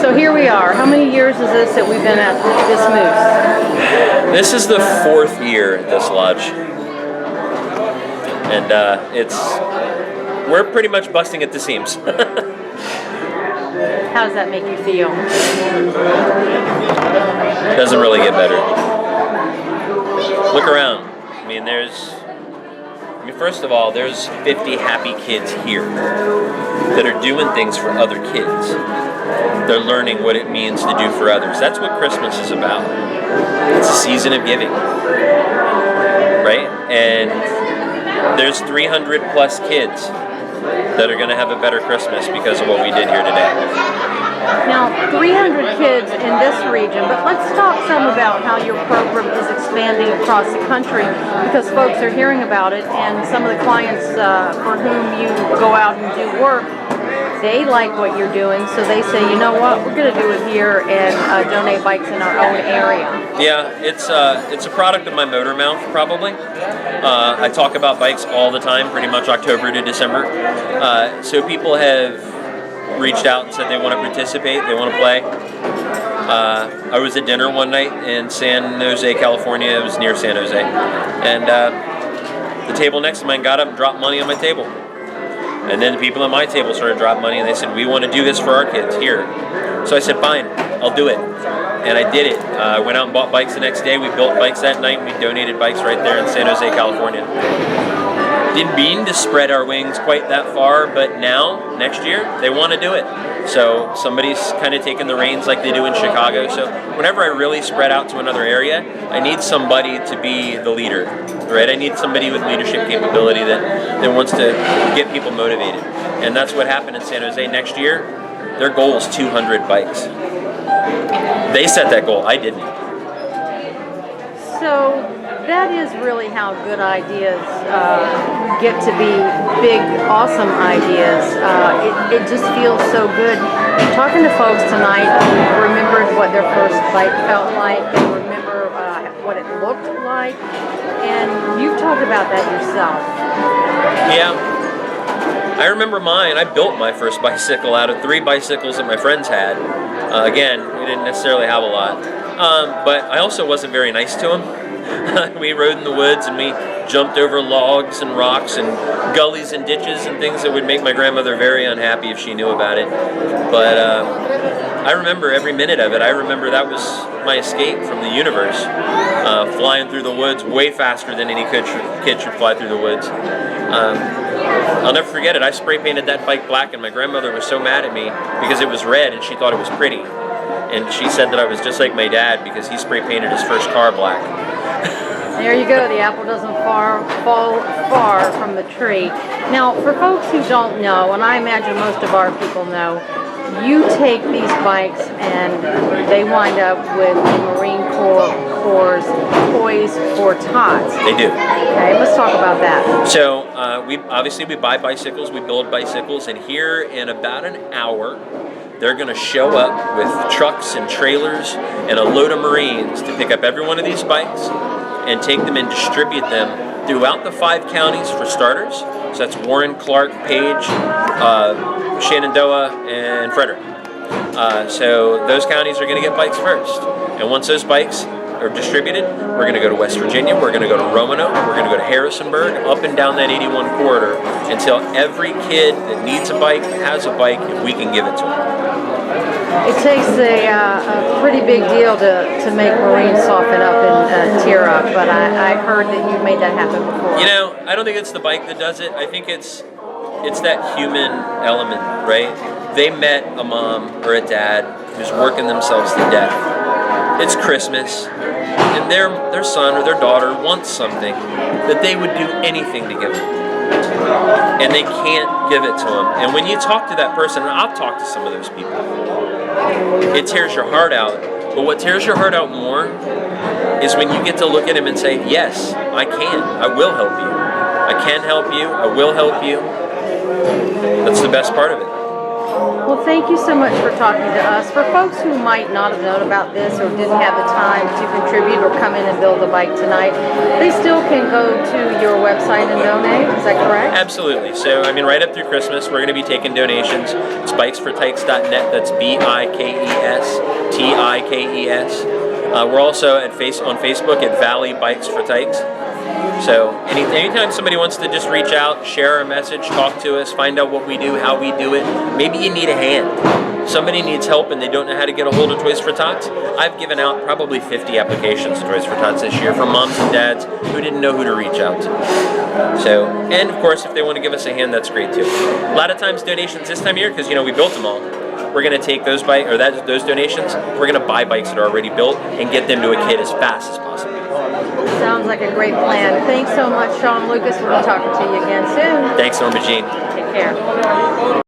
So here we are. How many years is this that we've been at this moose? This is the 4th year at this lodge, and we're pretty much busting at the seams. How does that make you feel? Doesn't really get better. Look around. I mean, first of all, there's 50 happy kids here that are doing things for other kids. They're learning what it means to do for others. That's what Christmas is about. It's a season of giving, right? And there's 300 plus kids that are going to have a better Christmas because of what we did here today. Now, 300 kids in this region, but let's talk some about how your program is expanding across the country, because folks are hearing about it, and some of the clients for whom you go out and do work, they like what you're doing, so they say, you know what, we're going to do it here and donate bikes in our own area. Yeah, it's a product of my motor mouth, probably. I talk about bikes all the time, pretty much October to December. So people have reached out and said they want to participate, they want to play. I was at dinner one night in San Jose, California. It was near San Jose. And the table next to mine got up and dropped money on my table. And then the people at my table started dropping money, and they said, we want to do this for our kids here. So I said, fine, I'll do it. And I did it. I went out and bought bikes the next day. We built bikes that night, and we donated bikes right there in San Jose, California. Didn't mean to spread our wings quite that far, but now, next year, they want to do it. So somebody's kind of taking the reins like they do in Chicago. So whenever I really spread out to another area, I need somebody to be the leader, right? I need somebody with leadership capability that wants to get people motivated. And that's what happened in San Jose. Next year, their goal is 200 bikes. They set that goal, I didn't. So that is really how good ideas get to be big, awesome ideas. It just feels so good. Talking to folks tonight who remembered what their first bike felt like, they remember what it looked like, and you've talked about that yourself. Yeah. I remember mine. I built my first bicycle out of 3 bicycles that my friends had. Again, we didn't necessarily have a lot. But I also wasn't very nice to them. We rode in the woods and we jumped over logs and rocks and gullies and ditches and things that would make my grandmother very unhappy if she knew about it. But I remember every minute of it. I remember that was my escape from the universe, flying through the woods way faster than any kid should fly through the woods. I'll never forget it. I spray painted that bike black, and my grandmother was so mad at me because it was red and she thought it was pretty. And she said that I was just like my dad because he spray painted his first car black. There you go. The apple doesn't fall far from the tree. Now, for folks who don't know, and I imagine most of our people know, you take these bikes and they wind up with the Marine Corps' Toys for Tots. They do. Okay, let's talk about that. So we buy bicycles, we build bicycles, and here in about an hour, they're going to show up with trucks and trailers and a load of Marines to pick up every one of these bikes and take them and distribute them throughout the 5 counties for starters. So that's Warren, Clark, Page, Shenandoah, and Frederick. So those counties are going to get bikes first. And once those bikes are distributed, we're going to go to West Virginia, we're going to go to Roanoke, we're going to go to Harrisonburg, up and down that 81 corridor until every kid that needs a bike has a bike and we can give it to them. It takes a pretty big deal to make Marines soften up and tear up, but I heard that you've made that happen before. You know, I don't think it's the bike that does it. I think it's that human element, right? They met a mom or a dad who's working themselves to death. It's Christmas, and their son or their daughter wants something that they would do anything to give them. And they can't give it to them. And when you talk to that person, and I've talked to some of those people, it tears your heart out. But what tears your heart out more is when you get to look at him and say, yes, I can. I will help you. I can help you. I will help you. That's the best part of it. Well, thank you so much for talking to us. For folks who might not have known about this or didn't have the time to contribute or come in and build a bike tonight, they still can go to your website and donate. Is that correct? Absolutely. So, I mean, right up through Christmas, we're going to be taking donations. It's bikesfortykes.net. That's BIKES, we're also on Facebook at Valley Bikes for Tykes. So anytime somebody wants to just reach out, share a message, talk to us, find out what we do, how we do it, maybe you need a hand. Somebody needs help and they don't know how to get a hold of Toys for Tots. I've given out probably 50 applications to Toys for Tots this year from moms and dads who didn't know who to reach out to. So, and of course, if they want to give us a hand, that's great too. A lot of times donations this time of year, because we built them all. We're going to take those donations. We're going to buy bikes that are already built and get them to a kid as fast as possible. Sounds like a great plan. Thanks so much, Shawn Lucas. We'll be talking to you again soon. Thanks, Norma Jean. Take care.